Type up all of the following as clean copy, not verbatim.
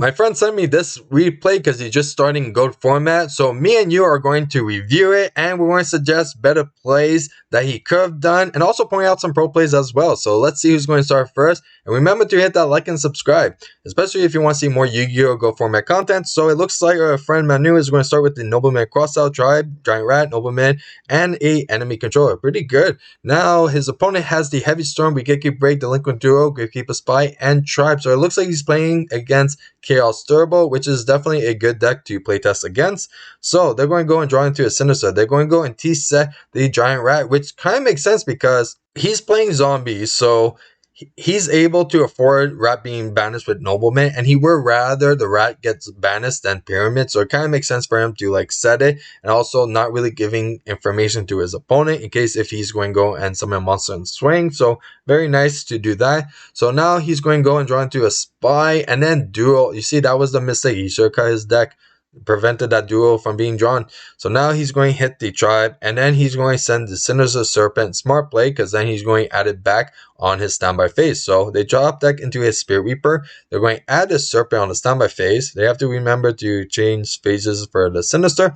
My friend sent me this replay because he's just starting GOAT format. So me and you are going to review it, and we're going to suggest better plays that he could have done, and also point out some pro plays as well. So let's see who's going to start first. And remember to hit that like and subscribe, especially if you want to see more Yu-Gi-Oh! GOAT format content. So it looks like our friend Manu is going to start with the Nobleman Crossout Tribe, Giant Rat, Nobleman, and a enemy controller. Pretty good. Now his opponent has the Heavy Storm, Wigeki Break, Delinquent Duo, Gravekeeper Spy, and Tribe. So it looks like he's playing against Chaos Turbo, which is definitely a good deck to playtest against. So they're going to go and draw into a Sinister. They're going to go and T-set the Giant Rat, which kind of makes sense because he's playing zombies, so he's able to afford Rat being banished with Nobleman, and he would rather the Rat gets banished than Pyramid, so it kind of makes sense for him to like set it, and also not really giving information to his opponent in case if he's going to go and summon a monster and swing. So very nice to do that. So now he's going to go and draw into a Spy, and then Duel. You see, that was the mistake. He should cut his deck, prevented that Duel from being drawn. So now he's going to hit the Tribe, and then he's going to send the Sinister Serpent. Smart play, because then he's going to add it back on his standby phase. So they drop deck into his Spirit Reaper. They're going to add a Serpent on the standby phase. They have to remember to change phases for the Sinister.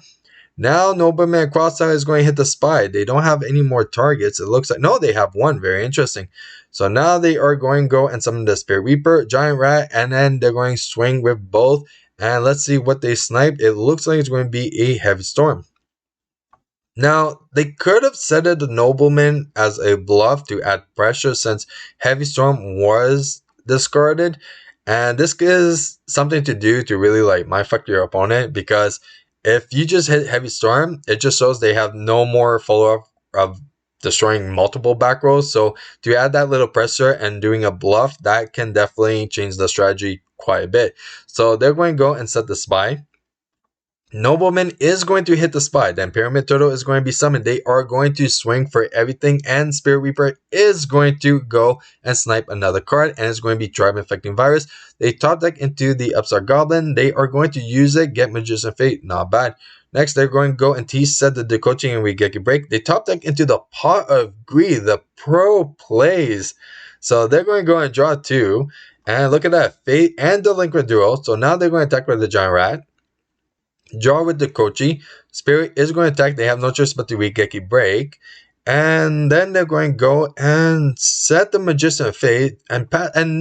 Now Nobleman Crossout is going to hit the Spy. They don't have any more targets. It looks like, no, they have one. Very interesting. So now they are going to go and summon the Spirit Reaper, Giant Rat, and then they're going to swing with both. And let's see what they sniped. It looks like it's going to be a Heavy Storm. Now, they could have set it the Nobleman as a bluff to add pressure since Heavy Storm was discarded. And this is something to do to really like mindfuck your opponent, because if you just hit Heavy Storm, it just shows they have no more follow-up of destroying multiple back rows. So to add that little pressure and doing a bluff, that can definitely change the strategy quite a bit. So they're going to go and set the Spy. Nobleman is going to hit the Spy. Then Pyramid Turtle is going to be summoned. They are going to swing for everything, and Spirit Reaper is going to go and snipe another card, and it's going to be Tribe Infecting Virus. They top deck into the Upstart Goblin. They are going to use it, get Magician Fate. Not bad. Next, they're going to go and T-set the Decoaching and Wigeki Break. They top deck into the Pot of Greed, the pro plays. So they're going to go and draw two. And look at that, Fate and Delinquent Duo. So now they're going to attack with the Giant Rat. Draw with the Kochi. Spirit is going to attack. They have no choice but to Wigeki Break. And then they're going to go and set the Magician Fate and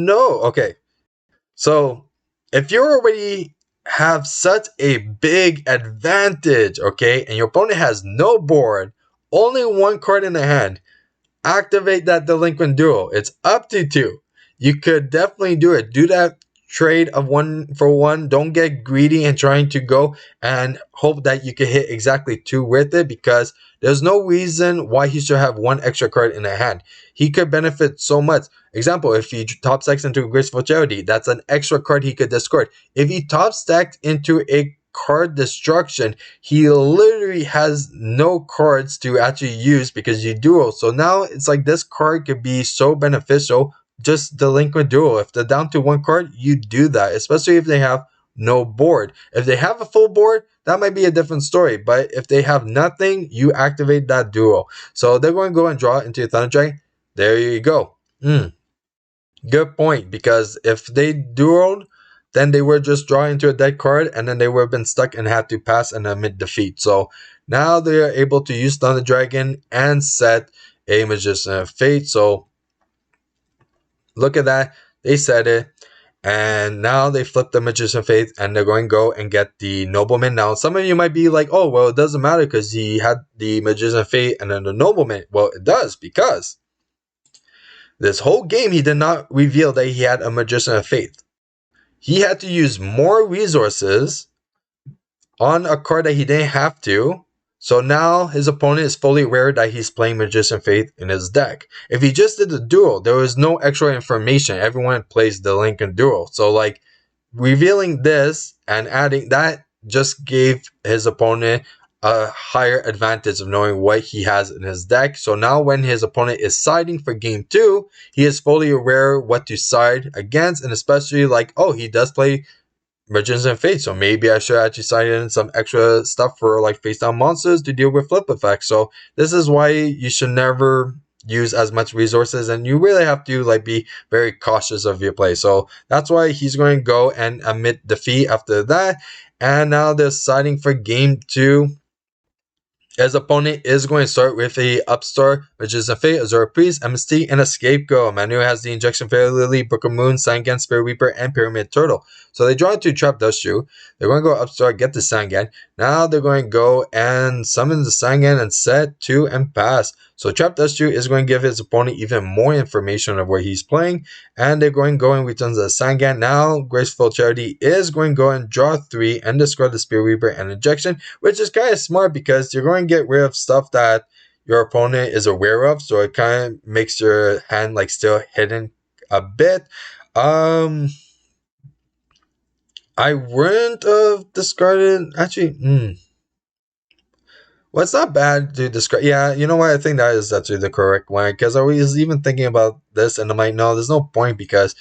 no. Okay. So if you already have such a big advantage, okay, and your opponent has no board, only one card in the hand, activate that Delinquent Duo. It's up to 2. You could definitely do it. Do that trade of 1 for 1. Don't get greedy and trying to go and hope that you can hit exactly 2 with it, because there's no reason why he should have 1 extra card in the hand. He could benefit so much. Example, if he top stacks into Graceful Charity, that's an extra card he could discard. If he top stacked into a card destruction, he literally has no cards to actually use because you duel. So now it's like this card could be so beneficial. Just Delinquent Duel. If they're down to 1 card, you do that, especially if they have no board. If they have a full board, that might be a different story, but if they have nothing, you activate that Duo. So they're going to go and draw into a Thunder Dragon. There you go. Good point, because if they dueled, then they were just drawing into a dead card, and then they would have been stuck and had to pass and admit defeat. So now they are able to use Thunder Dragon and set a Magician of Fate. So look at that. They set it. And now they flip the Magician of Fate, and they're going to go and get the Nobleman. Now, some of you might be like, oh, well, it doesn't matter because he had the Magician of Fate and then the Nobleman. Well, it does, because this whole game he did not reveal that he had a Magician of Fate. He had to use more resources on a card that he didn't have to. So now his opponent is fully aware that he's playing Magician Fate in his deck. If he just did the Duel, there was no extra information. Everyone plays the Lincoln Duel. So like revealing this and adding that just gave his opponent a higher advantage of knowing what he has in his deck. So now when his opponent is siding for game 2, he is fully aware what to side against, and especially like, oh, he does play Magician Fate, so maybe I should actually sign in some extra stuff for like face down monsters to deal with flip effects. So this is why you should never use as much resources, and you really have to like be very cautious of your play. So that's why he's going to go and admit defeat after that. And now they're deciding for game two. His opponent is going to start with a Upstart, which is a Fate, Azure Priest, MST, and a Scapegoat. Manu has the Injection Fairy Lily, Book of Moon, Sangan, Spirit Weeper, and Pyramid Turtle. So they draw into Trap Dust Shoe. They're going to go Upstart, get the Sangan. Now they're going to go and summon the Sangan and set 2 and pass. So Trap Dust Shoe is going to give his opponent even more information of where he's playing. And they're going to go and return the Sangan. Now Graceful Charity is going to go and draw 3 and discard the Spirit Weeper and Injection, which is kind of smart because you're going to get rid of stuff that your opponent is aware of, so it kind of makes your hand like still hidden a bit. I wouldn't have discarded actually. Well, it's not bad to discard. Yeah, you know what? I think that is actually the correct one because I was even thinking about this, and I'm like, no, there's no point because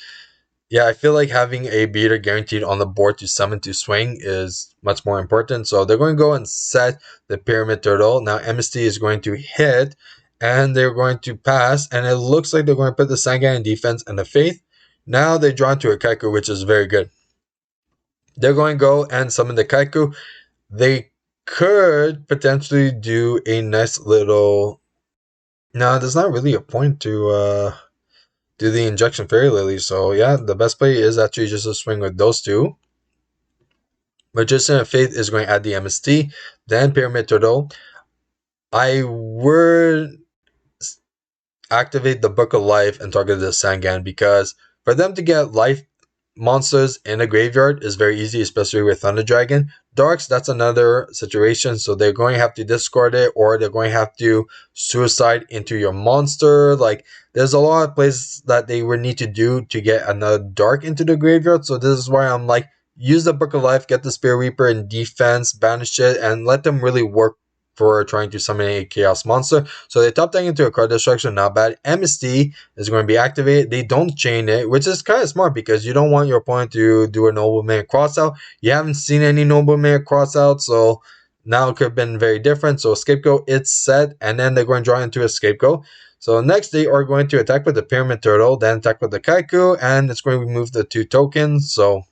yeah, I feel like having a beater guaranteed on the board to summon to swing is much more important. So they're going to go and set the Pyramid Turtle. Now MST is going to hit and they're going to pass. And it looks like they're going to put the Sangan in defense and the Faith. Now they draw into a Kaiku, which is very good. They're going to go and summon the Kaiku. They could potentially do a nice little... No, there's not really a point to... do the Injection Fairy Lily. So yeah, the best play is actually just to swing with those two. Magician of Faith is going to add the MST, then Pyramid Turtle. I would activate the Book of Life and target the Sangan because for them to get life monsters in a graveyard is very easy, especially with Thunder Dragon. Darks, that's another situation, so they're going to have to discard it or they're going to have to suicide into your monster. Like, there's a lot of plays that they would need to do to get another Dark into the graveyard, so this is why I'm like, use the Book of Life, get the Spirit Reaper in defense, banish it, and let them really work for trying to summon a Chaos monster. So they top deck into a card destruction, not bad. MST is going to be activated. They don't chain it, which is kind of smart because you don't want your opponent to do a Nobleman crossout. You haven't seen any Nobleman crossout, so now it could have been very different. So Scapegoat, it's set, and then they're going to draw into a Scapegoat. So next they are going to attack with the Pyramid Turtle, then attack with the Kaiku, and it's going to remove the 2 tokens. So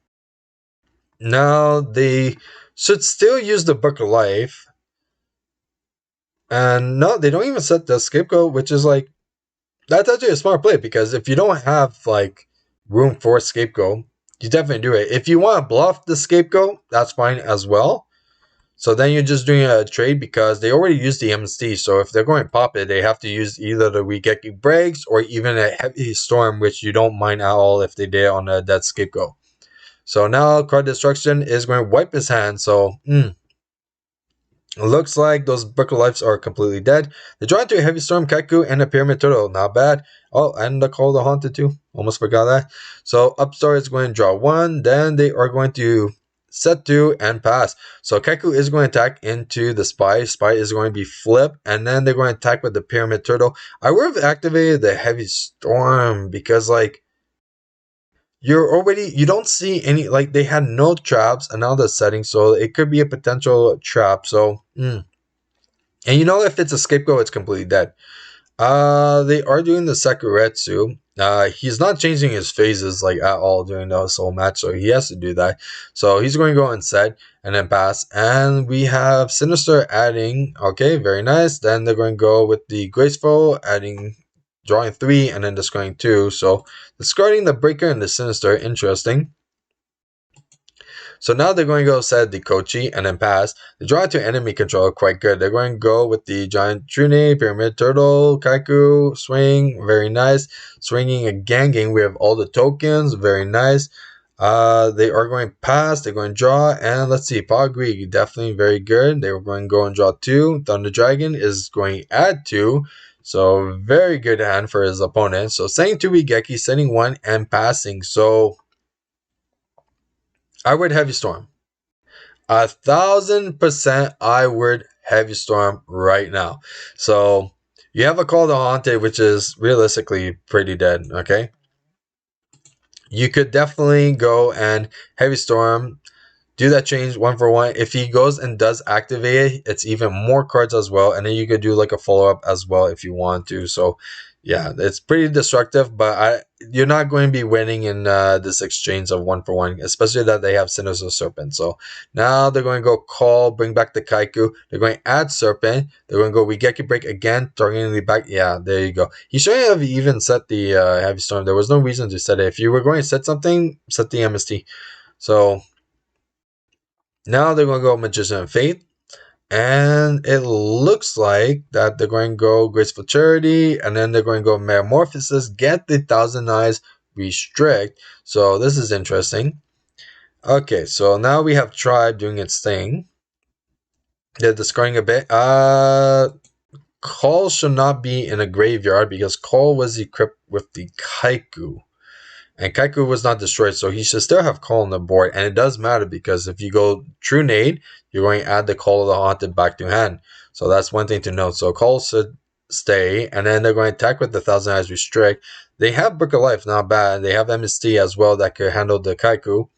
now they should still use the Book of Life. And no, they don't even set the Scapegoat, which is like, that's actually a smart play because if you don't have like room for a Scapegoat, you definitely do it. If you want to bluff the Scapegoat, that's fine as well. So then you're just doing a trade because they already used the MST. So if they're going to pop it, they have to use either the Regeki Breaks or even a Heavy Storm, which you don't mind at all if they did on a dead Scapegoat. So now card destruction is going to wipe his hand. So looks like those Book of Lives are completely dead. They draw into a Heavy Storm, Kaiku, and a Pyramid Turtle. Not bad. Oh, and the Call of the Haunted too. Almost forgot that. So Upstart is going to draw 1. Then they are going to set 2 and pass. So Kaiku is going to attack into the Spy. Spy is going to be flipped. And then they're going to attack with the Pyramid Turtle. I would have activated the Heavy Storm because like you don't see any, like they had no traps and now the setting, so it could be a potential trap. So and you know, if it's a Scapegoat, it's completely dead. They are doing the Sakuretsu. He's not changing his phases like at all during the whole match, so he has to do that. So he's going to go and set and then pass. And we have Sinister adding, okay, very nice. Then they're going to go with the Graceful, adding, drawing 3 and then discarding 2. So discarding the Breaker and the Sinister, interesting. So now they're going to go set the Kochi and then pass. The draw to enemy control, quite good. They're going to go with the Giant Trune, Pyramid Turtle, Kaiku, Swing, very nice. Swinging again, getting rid of all the tokens, very nice. They are going to pass, they're going to draw, and let's see, Pagri, definitely very good. They were going to go and draw 2. Thunder Dragon is going to add 2. So very good hand for his opponent. So sending 2 Regeki, sending 1 and passing. So I would Heavy Storm. 1,000% I would Heavy Storm right now. So you have a Call to Haunted, which is realistically pretty dead, okay? You could definitely go and Heavy Storm do that change 1 for 1. If he goes and does activate it, it's even more cards as well. And then you could do like a follow-up as well if you want to. So yeah, it's pretty destructive, but you're not going to be winning in this exchange of 1 for 1, especially that they have Sinister Serpent. So now they're going to go call, bring back the Kaiku. They're going to add Serpent. They're going to go Regeki Break again, targeting the back. Yeah, there you go. He shouldn't have even set the Heavy Storm. There was no reason to set it. If you were going to set something, set the MST. So now they're going to go Magician of Fate. And it looks like that they're going to go Graceful Charity, and then they're going to go Metamorphosis, get the Thousand Eyes, Restrict. So this is interesting. Okay, so now we have Tribe doing its thing. They're discarding a bit. Call should not be in a graveyard because Call was equipped with the Kaiku. And Kaiku was not destroyed, so he should still have Call on the board. And it does matter because if you go True Nade, you're going to add the Call of the Haunted back to hand. So that's one thing to note. So Call should stay, and then they're going to attack with the Thousand Eyes Restrict. They have Book of Life, not bad. They have MST as well that could handle the Kaiku.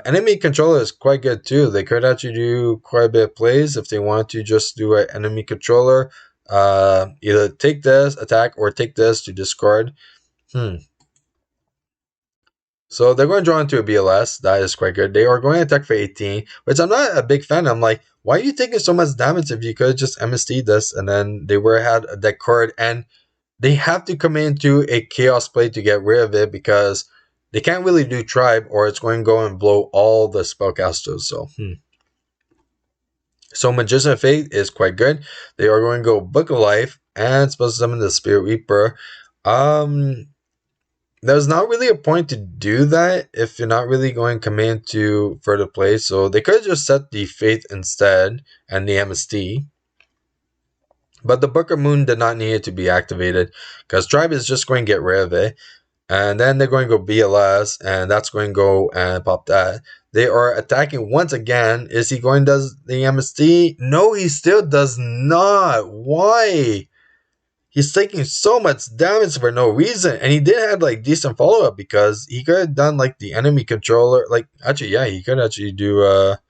Enemy controller is quite good too. They could actually do quite a bit of plays if they want to just do an enemy controller. Either take this, attack, or take this to discard. So they're going to draw into a BLS. That is quite good. They are going to attack for 18, which I'm not a big fan. I'm like, why are you taking so much damage if you could just MST this? And then they were had a deck card, and they have to come into a Chaos play to get rid of it because they can't really do Tribe or it's going to go and blow all the spellcasters. So Magician of Fate is quite good. They are going to go Book of Life and supposed to summon the Spirit Reaper. There's not really a point to do that if you're not really going to command to further play. So they could just set the Faith instead and the MST. But the Book of Moon did not need it to be activated because Tribe is just going to get rid of it. And then they're going to go BLS, and that's going to go and pop that. They are attacking once again. Is he going to do the MST? No, he still does not. Why? He's taking so much damage for no reason. And he did have like decent follow-up because he could have done like the enemy controller. Like, actually, yeah, he could actually do a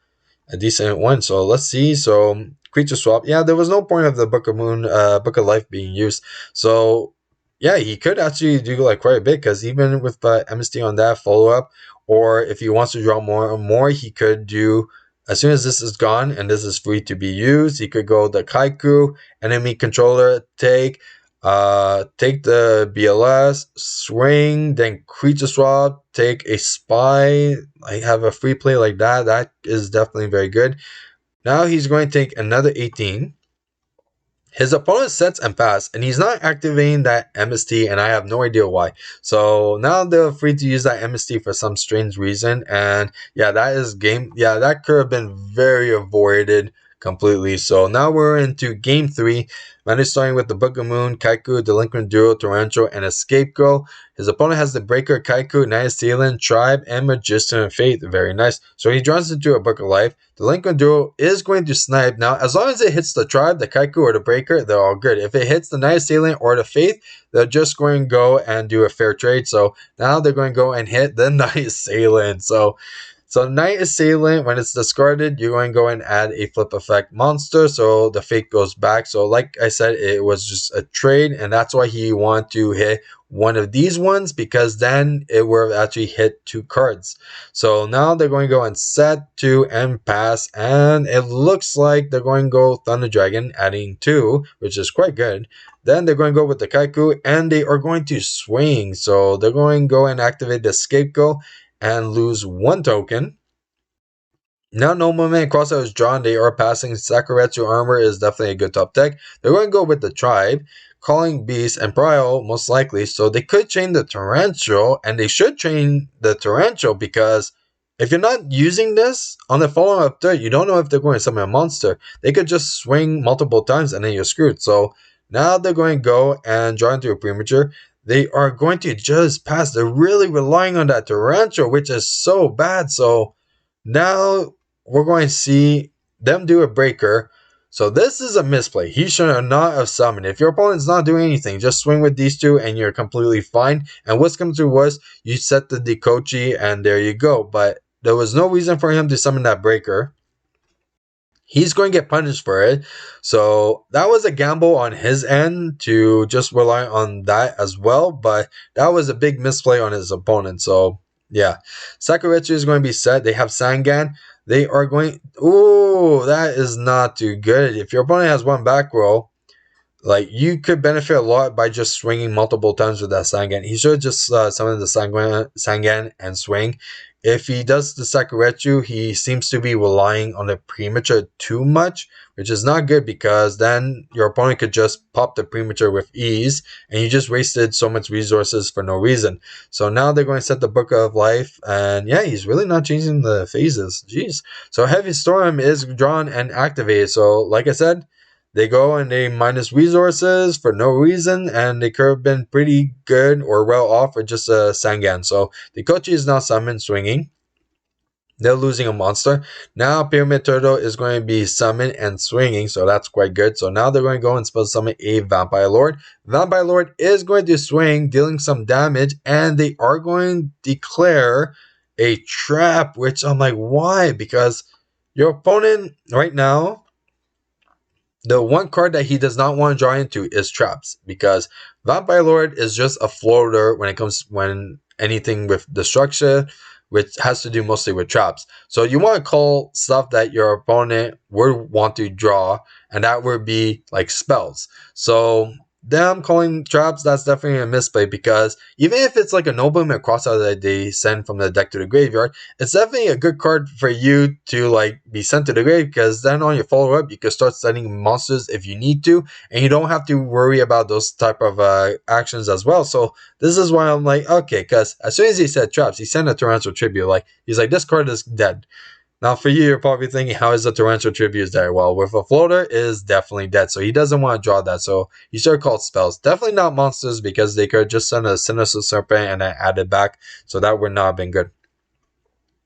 decent one. So let's see. So creature swap. Yeah, there was no point of the Book of Moon, Book of Life being used. So yeah, he could actually do like quite a bit because even with MST on that follow-up, or if he wants to draw more and more, he could do, as soon as this is gone and this is free to be used, he could go the Kaiku, enemy controller, take the BLS, swing, then creature swap, take a spy, like have a free play like that. That is definitely very good. Now he's going to take another 18. His opponent sets and pass, and he's not activating that MST, and I have no idea why. So now they're free to use that MST for some strange reason, and yeah, that is game. Yeah, that could have been very avoided completely. So now we're into game 3. Man is starting with the Book of Moon, Kaiku, Delinquent Duel, Torrential, and Escape Go. His opponent has the Breaker, Kaiku, Night of Sealand, Tribe, and Magician of Fate. Very nice. So he draws into a Book of Life. Delinquent Duel is going to snipe. Now, as long as it hits the Tribe, the Kaiku, or the Breaker, they're all good. If it hits the Night of Sealand or the Faith, they're just going to go and do a fair trade. So now they're going to go and hit the Night of Sealand. So Night Assailant, when it's discarded, you're going to go and add a flip effect monster, so the fate goes back. So like I said, it was just a trade, and that's why he wanted to hit one of these ones, because then it will actually hit 2 cards. So now they're going to go and set 2 and pass, and it looks like they're going to go Thunder Dragon, adding 2, which is quite good. Then they're going to go with the Kaiku, and they are going to swing. So they're going to go and activate the Scapegoat and lose 1 token. Now no movement crossout is drawn. They are passing. Sakuretsu Armor is definitely a good top deck. They're going to go with the Tribe, Calling Beast, and Prio most likely. So they could chain the Torrential, and they should chain the Torrential, because if you're not using this on the follow up turn, you don't know if they're going to summon a monster. They could just swing multiple times and then you're screwed. So now they're going to go and draw into a Premature. They are going to just pass. They're really relying on that Torrential, which is so bad. So now we're going to see them do a Breaker. So this is a misplay. He should not have summoned. If your opponent's not doing anything, just swing with these 2 and you're completely fine. And what's coming through was you set the Dekochi and there you go. But there was no reason for him to summon that breaker. He's going to get punished for it. So that was a gamble on his end to just rely on that as well. But that was a big misplay on his opponent. So yeah, Sakuretsu is going to be set. They have Sangan. They are going. Ooh, that is not too good. If your opponent has one back row, like, you could benefit a lot by just swinging multiple times with that Sangan. He should just summon the Sangan and swing. If he does the Sakuretsu, he seems to be relying on the premature too much, which is not good because then your opponent could just pop the premature with ease, and you just wasted so much resources for no reason. So now they're going to set the Book of Life, and yeah, he's really not changing the phases. Jeez. So Heavy Storm is drawn and activated. So like I said, they go and they minus resources for no reason, and they could have been pretty good or well off with just a Sangan. So the Kochi is now summoned swinging. They're losing a monster. Now Pyramid Turtle is going to be summoned and swinging, so that's quite good. So now they're going to go and spell summon a Vampire Lord. Vampire Lord is going to swing, dealing some damage, and they are going to declare a trap, which I'm like, why? Because your opponent right now, the one card that he does not want to draw into is traps, because Vampire Lord is just a floater when anything with destruction, which has to do mostly with traps. So you want to call stuff that your opponent would want to draw, and that would be like spells. So them calling traps, that's definitely a misplay, because even if it's like a Nobleman Crossout that they send from the deck to the graveyard, it's definitely a good card for you to like be sent to the grave, because then on your follow-up you can start sending monsters if you need to, and you don't have to worry about those type of actions as well. So this is why I'm like, okay, because as soon as he said traps, he sent a Torrential Tribute. Like, he's like, this card is dead. Now, for you, you're probably thinking, how is the Torrential Tribute there? Well, with a floater, it is definitely dead. So he doesn't want to draw that. So he should have called spells. Definitely not monsters, because they could just send a Sinister Serpent and then add it back. So that would not have been good.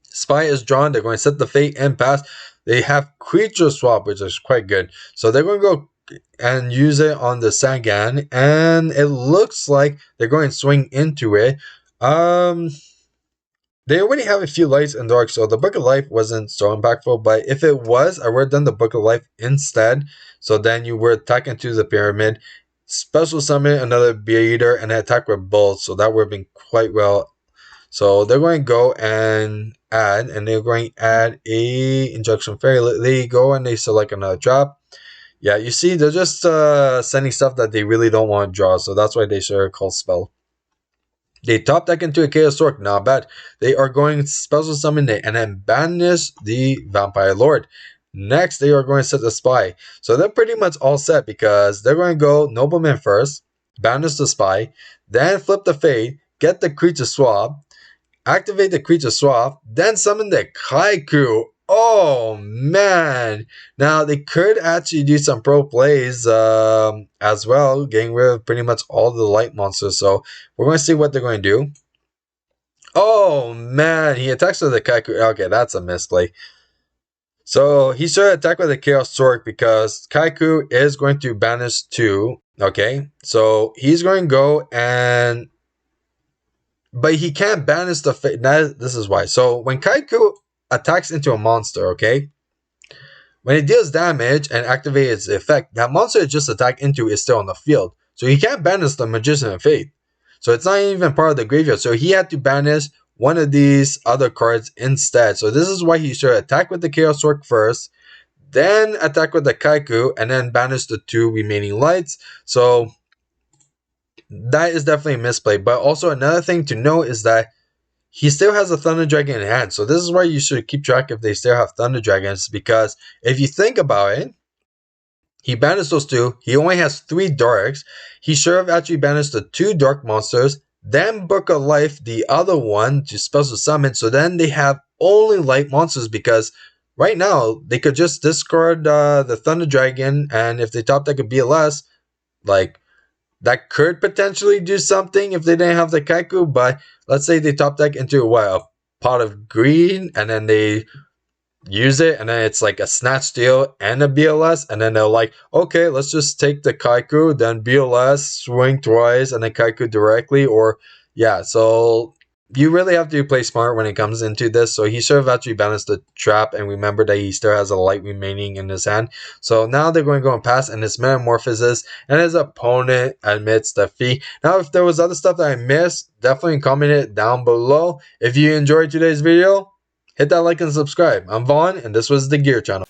Spy is drawn. They're going to set the Fate and pass. They have Creature Swap, which is quite good. So they're going to go and use it on the Sangan. And it looks like they're going to swing into it. They already have a few lights and darks, so the Book of Life wasn't so impactful, but if it was, I would have done the Book of Life instead. So then you would attack into the pyramid, special summon another Beater, and attack with both, so that would have been quite well. So they're going to go and add, and they're going to add a Injunction Fairy. They go and they select another drop. Yeah, you see, they're just sending stuff that they really don't want to draw, so that's why they should have called spell. They top deck into a Chaos Orc, not bad. They are going to special summon it and then banish the Vampire Lord. Next, they are going to set the Spy. So they're pretty much all set, because they're going to go Nobleman first, banish the Spy, then flip the Fate, get the Creature Swap, activate the Creature Swap, then summon the Kaiku. Oh man! Now they could actually do some pro plays as well, getting rid of pretty much all the light monsters. So we're going to see what they're going to do. Oh man, he attacks with the Kaiku. Okay, that's a misplay. So he should attack with the Chaos Orc, because Kaiku is going to banish 2. Okay, so he's going to go and, but he can't banish the Fate. This is why. So when Kaiku attacks into a monster, okay, when it deals damage and activates its effect, that monster it just attacked into is still on the field. So he can't banish the Magician of Fate. So it's not even part of the graveyard. So he had to banish one of these other cards instead. So this is why he should attack with the Chaos Orc first, then attack with the Kaiku, and then banish the 2 remaining lights. So that is definitely a misplay. But also another thing to note is that he still has a Thunder Dragon in hand. So this is why you should keep track if they still have Thunder Dragons, because if you think about it, he banished those 2. He only has 3 darks. He should have actually banished the 2 dark monsters, then Book of Life, the other one, to special summon. So then they have only light monsters, because right now they could just discard the Thunder Dragon, and if they top deck a BLS, like, that could potentially do something if they didn't have the Kaiku. But let's say they top deck into a pot of green, and then they use it, and then it's like a Snatch Steal and a BLS, and then they're like, okay, let's just take the Kaiku, then BLS, swing twice, and then Kaiku directly. Or yeah, so you really have to play smart when it comes into this. So he should have actually balanced the trap and remember that he still has a light remaining in his hand. So now they're going to go and pass, and his metamorphosis, and his opponent admits defeat. Now, if there was other stuff that I missed, definitely comment it down below. If you enjoyed today's video, hit that like and subscribe. I'm Vaughn, and this was the Gear Channel.